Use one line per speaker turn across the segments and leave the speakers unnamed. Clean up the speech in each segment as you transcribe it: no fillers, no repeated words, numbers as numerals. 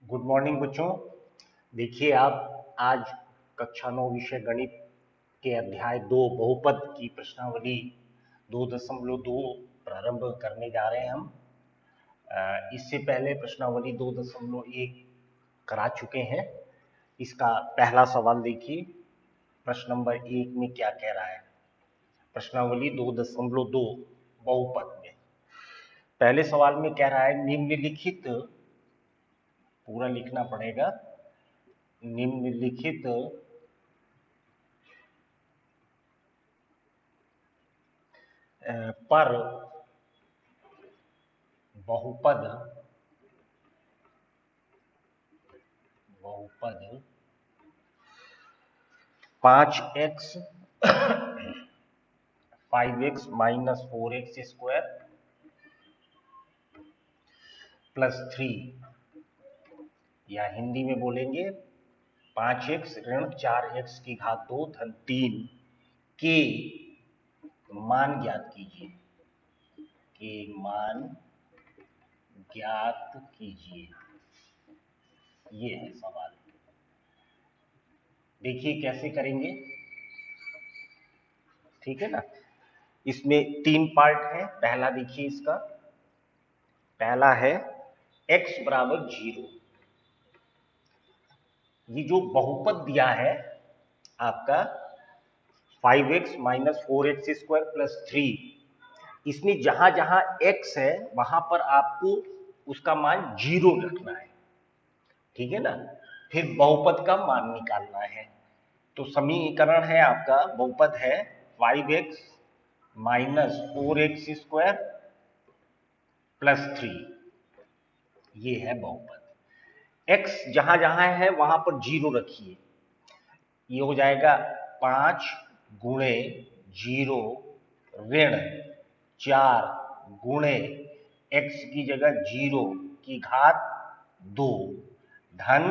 Good morning बच्चों। देखिए आप आज कक्षा 9 विषय गणित के अध्याय 2 बहुपद की प्रश्नावली 2.2 प्रारंभ करने जा रहे हैं हम। इससे पहले प्रश्नावली 2.1 करा चुके हैं। इसका पहला सवाल देखिए, प्रश्न नंबर 1 में क्या कह रहा है। प्रश्नावली 2.2 बहुपद में पहले सवाल में कह रहा है निम्नलिखित, पूरा लिखना पड़ेगा, निम्नलिखित पर बहुपद 5x 5x minus 4x square plus 3, या हिंदी में बोलेंगे 5x ऋण 4x की घात 2 धन 3 के मान ज्ञात कीजिए। के मान ज्ञात कीजिए, ये है सवाल। देखिए कैसे करेंगे, ठीक है ना। इसमें 3 पार्ट है। पहला देखिए, इसका पहला है x बराबर 0। ये जो बहुपद दिया है आपका 5x minus 4x square plus 3, इसमें जहां जहां x है वहां पर आपको उसका मान 0 रखना है, ठीक है ना। फिर बहुपद का मान निकालना है। तो समीकरण है आपका, बहुपद है 5x minus 4x square plus 3, ये है बहुपद। x जहां जहां है वहां पर 0 रखिए। ये हो जाएगा 5 गुणे 0 ऋण 4 गुणे x की जगह 0 की घात 2 धन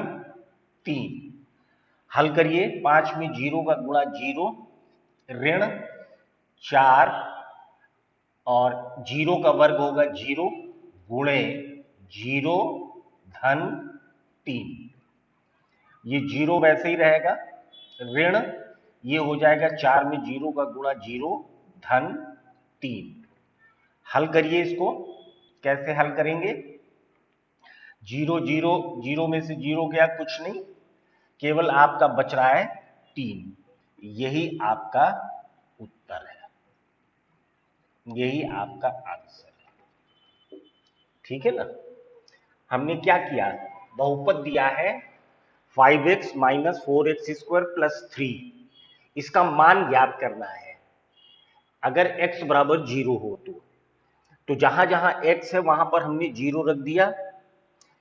3। हल करिए, 5 में 0 का गुणा 0, ऋण 4 और 0 का वर्ग होगा 0 गुणे 0 धन 3। ये 0 वैसे ही रहेगा, ऋण ये हो जाएगा 4 में 0 का गुणा 0 धन 3। हल करिए इसको। कैसे हल करेंगे, 0 0 0 में से 0 गया, कुछ नहीं, केवल आपका बच रहा है 3। यही आपका उत्तर है, यही आपका आंसर है, ठीक है ना। हमने क्या किया, बहुपद दिया है 5x minus 4x square plus 3, इसका मान ज्ञात करना है। अगर x बराबर 0 हो तो जहां जहां x है वहां पर हमने 0 रख दिया,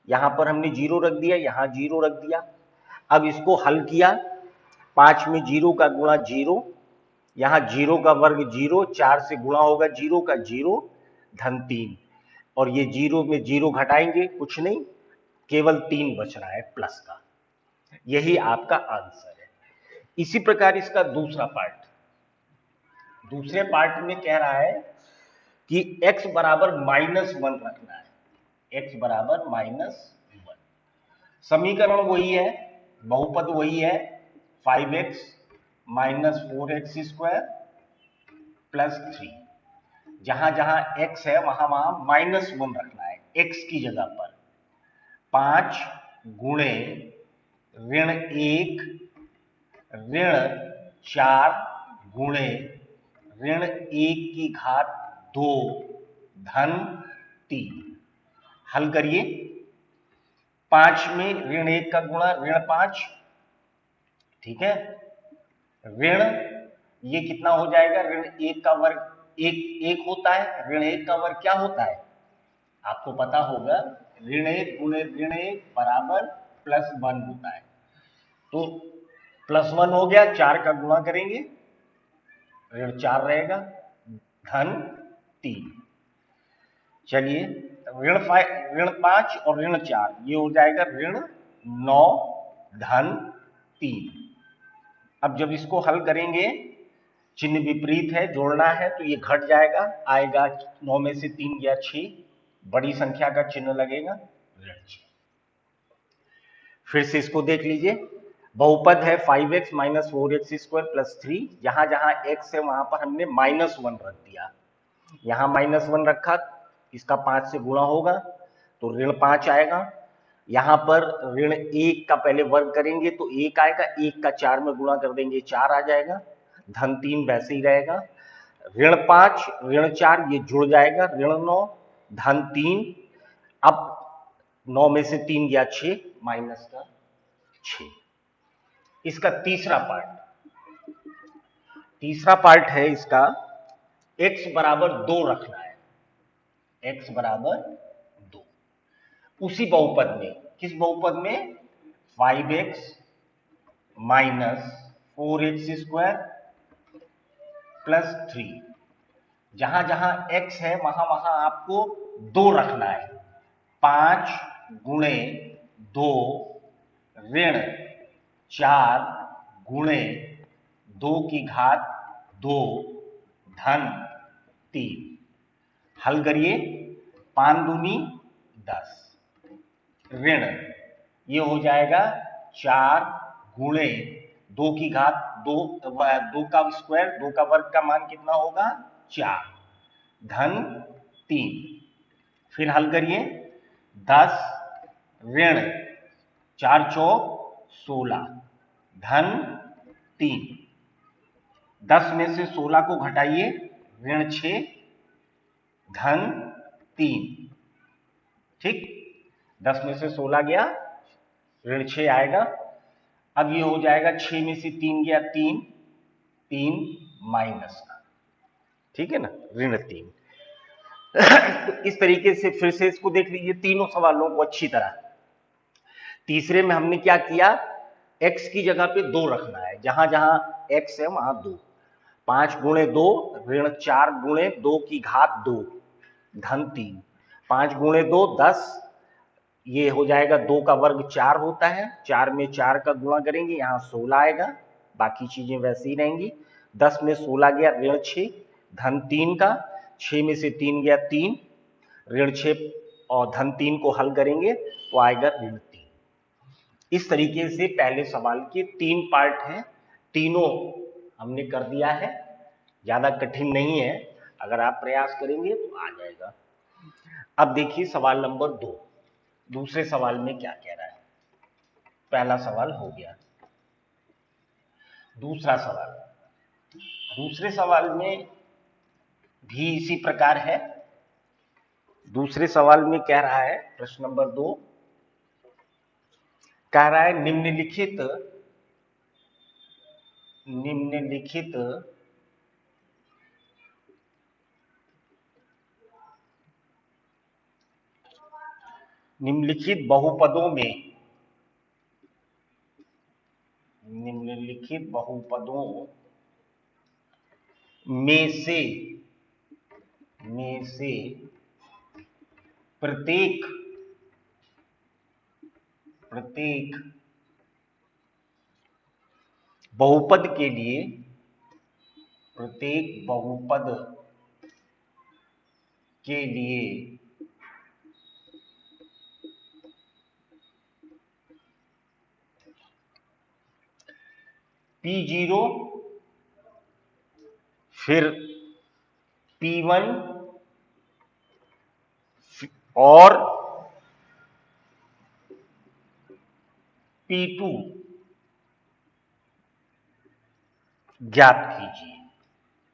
यहां पर हमने 0 रख दिया, यहां 0 रख दिया। अब इसको हल किया, 5 में 0 का गुणा 0, यहां 0 का वर्ग 0, 4 से गुणा होगा 0 का 0 धन 3, और ये 0 में 0 घटाएंगे, कुछ नहीं, केवल 3 बच रहा है प्लस का। यही आपका आंसर है। इसी प्रकार इसका दूसरा पार्ट, दूसरे पार्ट में कह रहा है कि x बराबर -1 रखना है। x बराबर -1, समीकरण वही है, बहुपद वही है, 5x minus 4x square plus 3। जहां जहां x है वहां वहां -1 रखना है, x की जगह पर। 5 गुणे ऋण 1 ऋण 4 गुणे ऋण 1 की घात 2 धन 3। हल करिए, 5 में ऋण 1 का गुणा ऋण 5, ठीक है। ऋण ये कितना हो जाएगा, ऋण 1 का वर्ग 1 होता है, ऋण 1 का वर्ग क्या होता है आपको पता होगा, ऋण 1 गुणे ऋण 1 बराबर +1 होता है। तो +1 हो गया, 4 का गुणा करेंगे, ऋण 4 रहेगा धन 3। चलिए, ऋण 5 और ऋण 4, ये हो जाएगा ऋण 9 धन 3। अब जब इसको हल करेंगे, चिन्ह विपरीत है, जोड़ना है, तो ये घट जाएगा, आएगा 9 में से 3 गया 6, बड़ी संख्या का चिन्ह लगेगा ऋण 6। फिर से इसको देख लीजिए, बहुपद है 5x माइनस 4x² प्लस 3, जहां जहां x है वहां पर हमने -1 रख दिया, यहां -1 रखा, इसका 5 से गुणा होगा तो ऋण 5 आएगा। यहां पर ऋण 1 का पहले वर्ग करेंगे तो 1 आएगा, 1 का 4 में गुणा कर देंगे 4 आ जाएगा, धन 3 वैसे ही रहेगा, ऋण 5 ऋण 4 ये जुड़ जाएगा, ऋण 9 धन 3, अब 9 में से 3 गया 6 माइनस का 6। इसका तीसरा पार्ट है इसका, x बराबर 2 रखना है, x बराबर 2, उसी बहुपद में, किस बहुपद में, 5x माइनस 4x² प्लस 3, जहां जहां x है वहां वहां आपको 2 रखना है, 5 गुणे 2 ऋण 4 गुणे 2 की घात 2 धन 3, हल करिए, 5 दूनी 10, ऋण ये हो जाएगा 4 गुणे 2 की घात 2, 2 का स्क्वायर, 2 का वर्ग का मान कितना होगा 4, धन 3, फिर हल करिए, 10 ऋण 4 चौक 16 धन 3, 10 में से 16 को घटाइए, ऋण 6 धन 3, ठीक, 10 में से 16 गया, ऋण 6 आएगा, अब ये हो जाएगा 6 में से 3 गया 3, 3 माइनस का, ठीक है ना, ऋण 3। तो इस तरीके से फिर से इसको देख लीजिए तीनों सवालों को अच्छी तरह। तीसरे में हमने क्या किया, x की जगह पे 2 रखना है, जहां जहां x है वहां 2, 5 गुणे 2 ऋण 4 गुणे 2 की घात 2 धन 3, 5 गुणे 2 10, ये हो जाएगा 2 का वर्ग 4 होता है, 4 में 4 का गुणा करेंगे, यहां 16 आएगा, बाकी चीजें वैसे ही रहेंगी, 10 में 16 गया ऋण 6 धन 3 का, 6 में से 3 गया 3, ऋण 6 और धन 3 को हल करेंगे तो आएगा ऋण 3। इस तरीके से पहले सवाल के 3 पार्ट हैं, तीनों हमने कर दिया है, ज्यादा कठिन नहीं है, अगर आप प्रयास करेंगे तो आ जाएगा। अब देखिए सवाल नंबर 2, दूसरे सवाल में क्या कह रहा है, पहला सवाल हो गया, दूसरा सवाल, दूसरे सवाल में भी इसी प्रकार है। दूसरे सवाल में कह रहा है, प्रश्न नंबर 2 कह रहा है निम्नलिखित बहुपदों में से प्रत्येक बहुपद के लिए P0 फिर P1 और P2 ज्ञात कीजिए,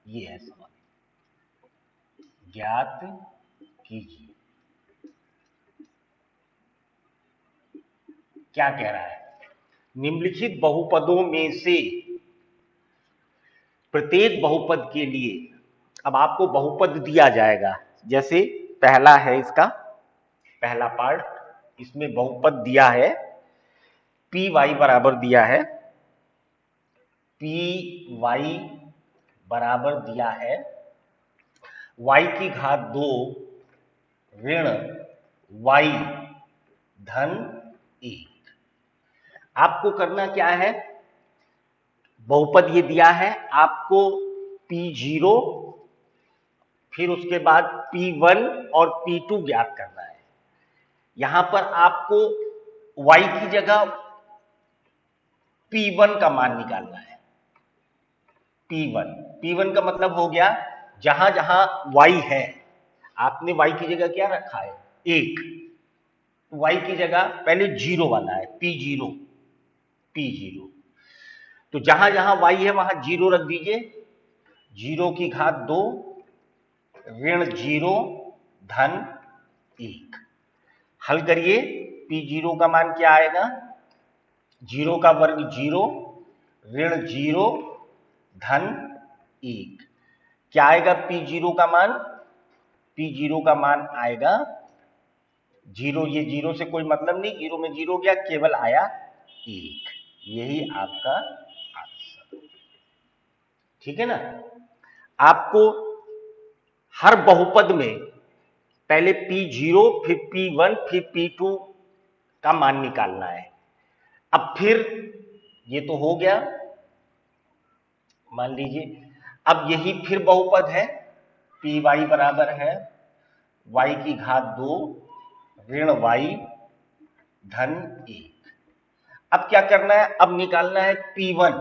ये है सवाल, ज्ञात कीजिए। क्या कह रहा है, निम्नलिखित बहुपदों में से प्रत्येक बहुपद के लिए, अब आपको बहुपद दिया जाएगा, जैसे पहला है इसका पहला पार्ट, इसमें बहुपद दिया है, पी वाई बराबर दिया है, पी वाई बराबर दिया है y की घात 2 ऋण y धन 1। आपको करना क्या है, बहुपद ये दिया है, आपको P0 फिर उसके बाद P1 और P2 ज्ञात करना है। यहां पर आपको y की जगह P1 का मान निकालना है। P1 का मतलब हो गया जहां जहां y है, आपने y की जगह क्या रखा है 1, y की जगह पहले 0 वाला है P0, तो जहां जहां y है वहां 0 रख दीजिए। 0 की घात 2 ऋण 0 धन 1। हल करिए, P0 का मान क्या आएगा, 0 का वर्ग 0 ऋण 0 धन 1। क्या आएगा P0 का मान, P0 का मान आएगा 0, ये 0 से कोई मतलब नहीं, 0 में 0 गया, केवल आया 1। यही आपका आंसर, ठीक है ना। आपको हर बहुपद में पहले P0 फिर P1 फिर P2 का मान निकालना है। अब फिर ये तो हो गया, मान लीजिए अब यही फिर बहुपद है, Py बराबर है y की घात 2 ऋण y धन 1। अब क्या करना है, अब निकालना है P1।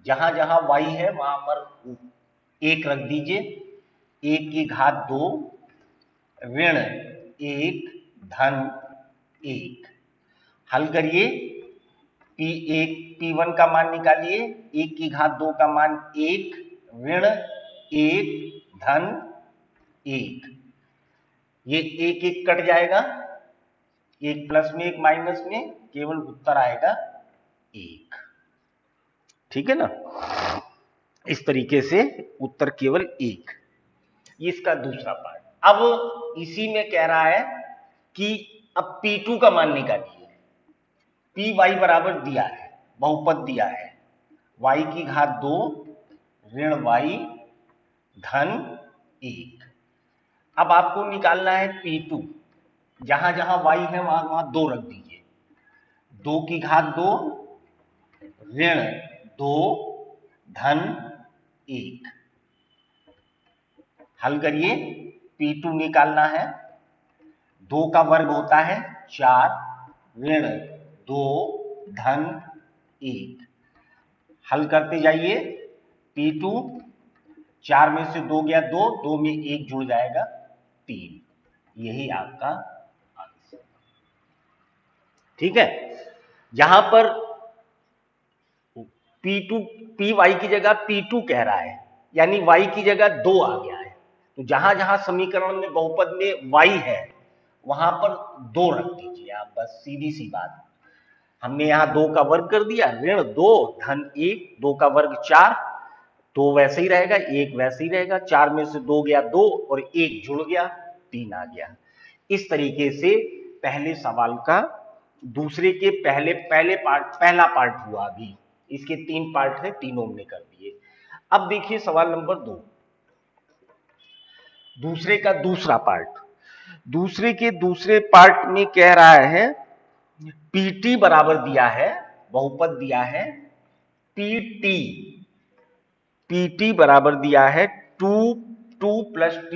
जहां जहां y है वहां पर 1 रख दीजिए। 1 की घात 2 ऋण 1 धन 1। हल करिए, P1 का मान निकालिए, 1 की घात 2 का मान 1 ऋण 1 धन 1। ये 1 1 कट जाएगा, 1 प्लस में 1 माइनस में, केवल उत्तर आएगा 1, ठीक है ना। इस तरीके से उत्तर केवल 1। ये इसका दूसरा पार्ट। अब इसी में कह रहा है कि अब P2 का मान निकालिए। Py बराबर दिया है, बहुपद दिया है, y की घात 2 ऋण y धन 1। अब आपको निकालना है P2। जहां जहां y है वहां वहां 2 रख दीजिए। 2 की घात 2 ऋण 2 धन 1। हल करिए, P2 निकालना है, 2 का वर्ग होता है 4 ऋण 2 धन 1। हल करते जाइए, P2 4 में से 2 गया 2, 2 में 1 जुड़ जाएगा 3। यही आपका आंसर, ठीक है। यहां पर P2 Py की जगह P2 कह रहा है, यानी y की जगह 2 आ गया है। तो जहां जहां समीकरण में बहुपद में y है वहां पर 2 रख दीजिए आप, बस सीधी सी बात। हमने यहां 2 का वर्ग कर दिया, ऋण 2 धन 1, 2 का वर्ग 4, 2 वैसे ही रहेगा, 1 वैसे ही रहेगा, 4 में से 2 गया 2 और 1 जुड़ गया 3 आ गया। इस तरीके से पहले सवाल का दूसरे के पहला पार्ट हुआ। अभी इसके 3 पार्ट है, तीनों हमने कर दिए। अब देखिए सवाल नंबर 2, दूसरे का दूसरा पार्ट। दूसरे के दूसरे पार्ट में कह रहा है Pt बराबर दिया है, बहुपद दिया है Pt बराबर दिया है 2 plus T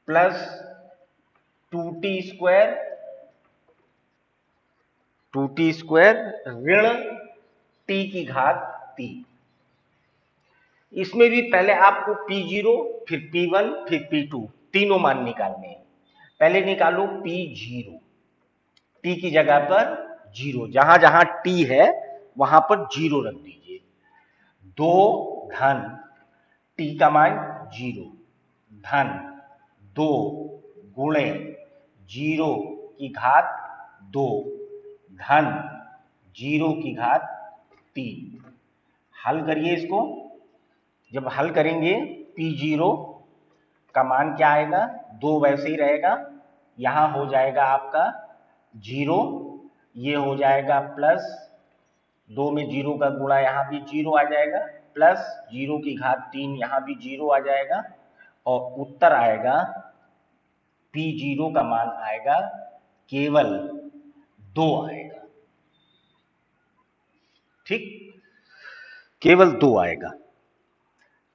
plus 2t square ऋण t की घात 3। इसमें भी पहले आपको P0 फिर P1 फिर P2 तीनों मान निकालने हैं। पहले निकालो P0, t की जगह पर 0, जहां जहां t है वहां पर 0 रख दीजिए। 2 धन t का मान 0 धन 2 गुणे 0 की घात 2 धन 0 की घात 3। हल करिए इसको, जब हल करेंगे P0 का मान क्या आएगा, 2 वैसे ही रहेगा, यहां हो जाएगा आपका 0, ये हो जाएगा प्लस 2 में 0 का गुणा, यहां भी 0 आ जाएगा, प्लस 0 की घात 3, यहां भी 0 आ जाएगा, और उत्तर आएगा P0 का मान आएगा केवल 2 आएगा, ठीक, केवल 2 आएगा।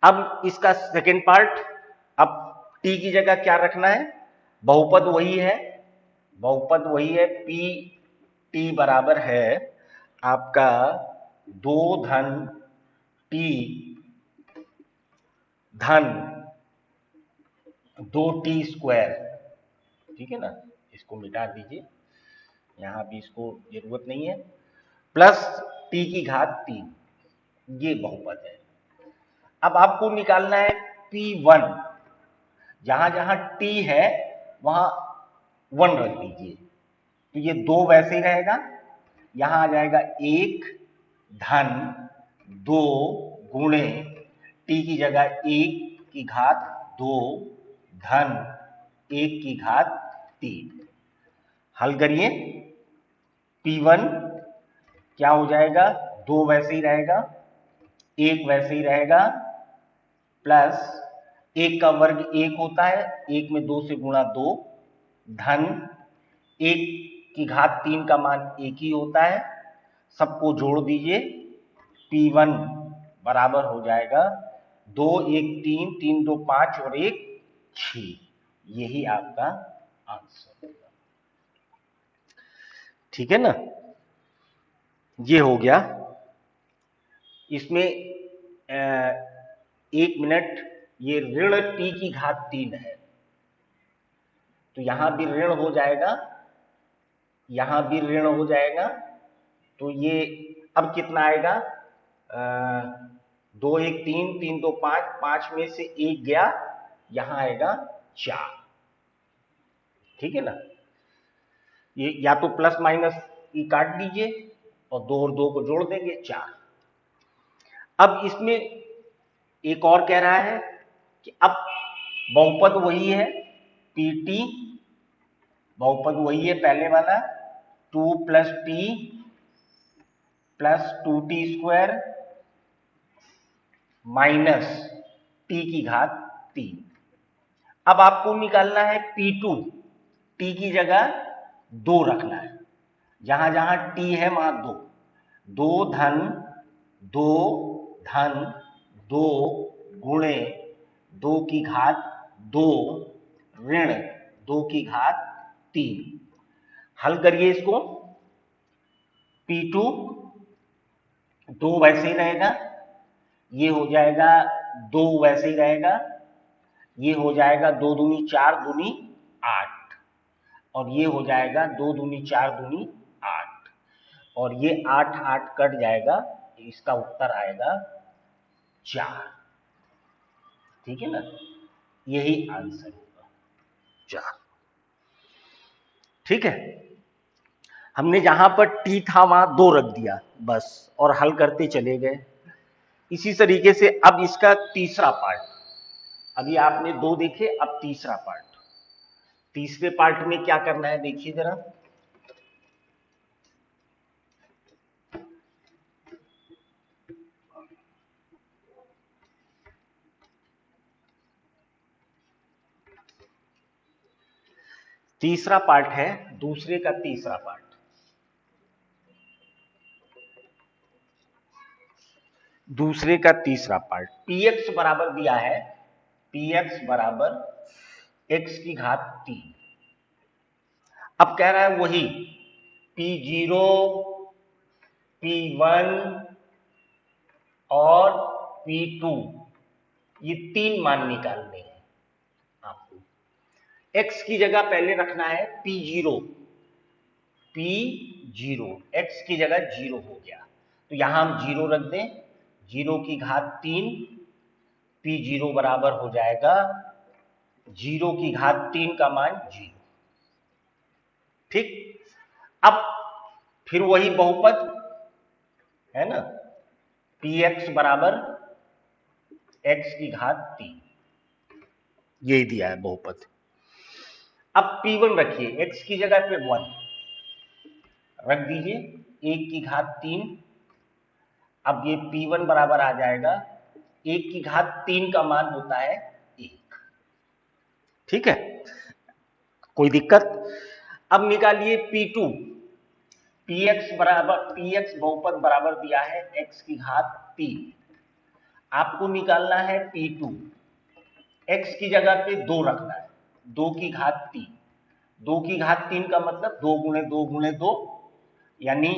अब इसका सेकेंड पार्ट, अब t की जगह क्या रखना है, बहुपद वही है बहुपद वही है, पी टी बराबर है आपका 2 धन टी धन 2t²। ठीक है ना, इसको मिटा दीजिए, यहां भी इसको जरूरत नहीं है, प्लस टी की घात 3, ये बहुपद है। अब आपको निकालना है P1, जहां जहां t है वहां 1 रख दीजिए, तो ये 2 वैसे ही रहेगा, यहां आ जाएगा 1 धन 2 गुणे t की जगह 1 की घात 2 धन 1 की घात 3। हल करिए, P1 क्या हो जाएगा, 2 वैसे ही रहेगा, 1 वैसे ही रहेगा, प्लस 1 का वर्ग 1 होता है, 1 में 2 से गुणा 2, धन 1 की घात 3 का मान 1 ही होता है, सबको जोड़ दीजिए, P1 बराबर हो जाएगा 2 1 3, 3 2 5 और 1 6। यही आपका आंसर होगा। ठीक है ना, ये हो गया। इसमें 1 मिनट, ये ऋण t की घात 3 है, तो यहां भी ऋण हो जाएगा, यहां भी ऋण हो जाएगा, तो ये अब कितना आएगा, 2 1 3, 3 2 5, 5 में से 1 गया, यहां आएगा 4। ठीक है ना, ये या तो प्लस माइनस ये काट दीजिए और 2 और 2 को जोड़ देंगे, 4। अब इसमें एक और कह रहा है कि अब बहुपद वही है, PT बहुपद वही है पहले वाला, 2 + t + 2t² माइनस t की घात 3। अब आपको निकालना है P2, t की जगह 2 रखना है, जहां जहां t है वहां 2, 2 धन 2 धन 2 गुणे 2 की घात 2 ऋण 2 की घात 3। हल करिए इसको, P2 2 वैसे ही रहेगा, ये हो जाएगा 2 वैसे ही रहेगा, ये हो जाएगा 2 दूनी 4 दूनी 8, और ये हो जाएगा 2 दूनी 4 दूनी 8, और ये 8 8 कट जाएगा, इसका उत्तर आएगा 4। ठीक है ना, यही आंसर होगा 4। ठीक है, हमने जहां पर t था वहां 2 रख दिया बस, और हल करते चले गए। इसी तरीके से अब इसका तीसरा पार्ट, अभी आपने 2 देखे, अब तीसरा पार्ट, तीसरे पार्ट में क्या करना है देखिए जरा। तीसरा पार्ट है दूसरे का तीसरा पार्ट। दूसरे का तीसरा पार्ट, px बराबर दिया है, px बराबर x की घात 3। अब कह रहा है वही P0, P1 और P2, ये 3 मान निकालने हैं आपको। x की जगह पहले रखना है P0, P0 x की जगह 0 हो गया, तो यहां हम 0 रख दें, 0 की घात 3, P0 बराबर हो जाएगा 0 की घात 3 का मान 0। ठीक, अब फिर वही बहुपद है ना, px बराबर x की घात 3, यही दिया है बहुपद। अब P1 रखिए, x की जगह पे 1 रख दीजिए, 1 की घात 3, अब ये P1 बराबर आ जाएगा 1 की घात 3 का मान होता है 1। ठीक है, कोई दिक्कत। अब निकालिए P2, px बराबर, px बहुपद बराबर दिया है x की घात 3, आपको निकालना है P2, x की जगह पे 2 रखना है, 2 की घात 3, 2 की घात 3 का मतलब 2 गुणे 2 गुणे 2, यानी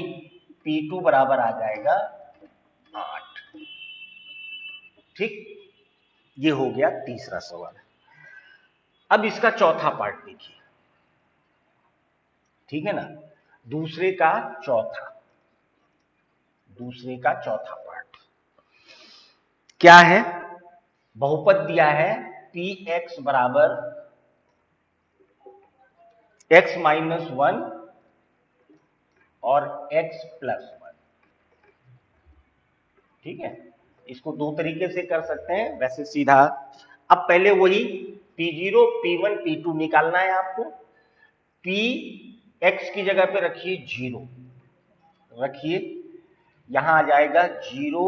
P2 बराबर आ जाएगा 8। ठीक, ये हो गया तीसरा सवाल। अब इसका चौथा पार्ट देखिए, ठीक है ना, दूसरे का चौथा पार्ट क्या है? बहुपद दिया है px बराबर x माइनस 1 और x प्लस 1। ठीक है, इसको दो तरीके से कर सकते हैं वैसे सीधा। अब पहले वही P0, P1, P2 निकालना है आपको। P x की जगह पे रखिए 0, रखिए, यहां आ जाएगा 0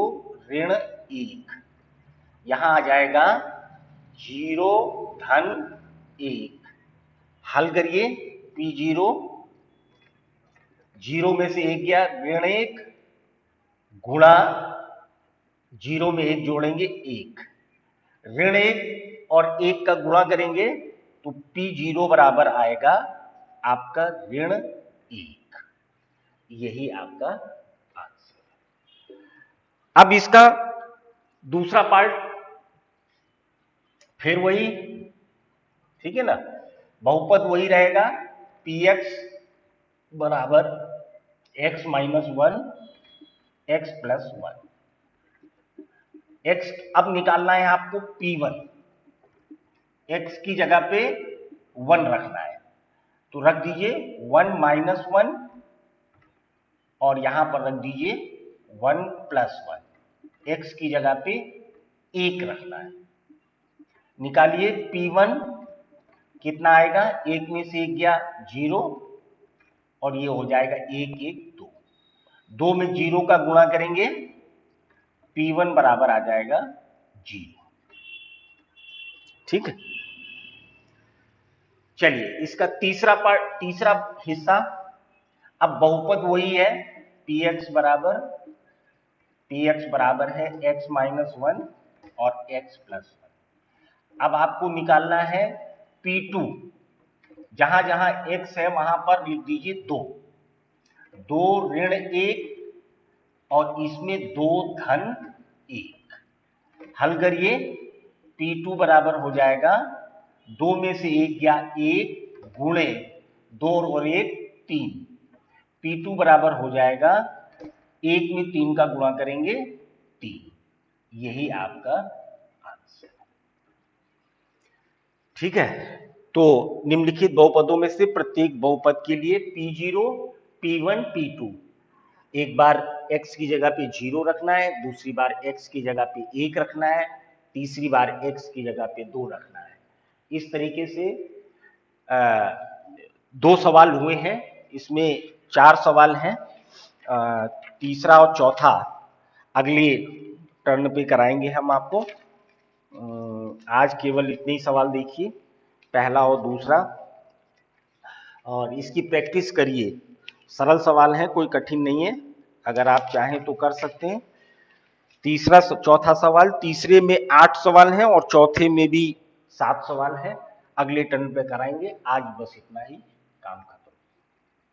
ऋण 1, यहां आ जाएगा 0 धन 1। हल करिए, P0, 0 में से 1 गया, ऋण 1 गुणा 0 में 1 जोड़ेंगे 1, ऋण 1 और 1 का गुणा करेंगे तो P0 बराबर आएगा आपका ऋण 1। यही आपका आंसर। अब इसका दूसरा पार्ट फिर वही, ठीक है ना, बहुपद वही रहेगा, px बराबर x minus 1 x plus 1। x अब निकालना है आपको P1, x की जगह पे 1 रखना है, तो रख दीजिए 1 माइनस 1 और यहां पर रख दीजिए 1 प्लस 1, x की जगह पे 1 रखना है। निकालिए P1, कितना आएगा, 1 में से 1 गया 0 और ये हो जाएगा 1 1 2, 2 में 0 का गुणा करेंगे, P1 बराबर आ जाएगा 0। ठीक है, चलिए इसका तीसरा हिस्सा। अब बहुपद वही है, px बराबर है x माइनस 1 और x प्लस 1। अब आपको निकालना है P2, जहां जहां x है वहां पर लिख दीजिए 2, 2 ऋण 1 और इसमें 2 धन 1। हल करिए, P2 बराबर हो जाएगा 2 में से 1 गया 1 गुणे 2 और 1 3, P2 बराबर हो जाएगा 1 में 3 का गुणा करेंगे 3। यही आपका आंसर। ठीक है, तो निम्नलिखित बहुपदों में से प्रत्येक बहुपद के लिए P0, P1, P2 एक बार x की जगह पे 0 रखना है, दूसरी बार x की जगह पे 1 रखना है, तीसरी बार x की जगह पे 2 रखना है। इस तरीके से 2 सवाल हुए हैं, इसमें 4 सवाल हैं। तीसरा और चौथा अगले टर्न पे कराएंगे हम आपको। आज केवल इतने ही सवाल देखिए, पहला और दूसरा, और इसकी प्रैक्टिस करिए। सरल सवाल है, कोई कठिन नहीं है, अगर आप चाहें तो कर सकते हैं। चौथा सवाल, तीसरे में 8 सवाल हैं और चौथे में भी 7 सवाल हैं। अगले टर्न पे कराएंगे। आज बस इतना ही, काम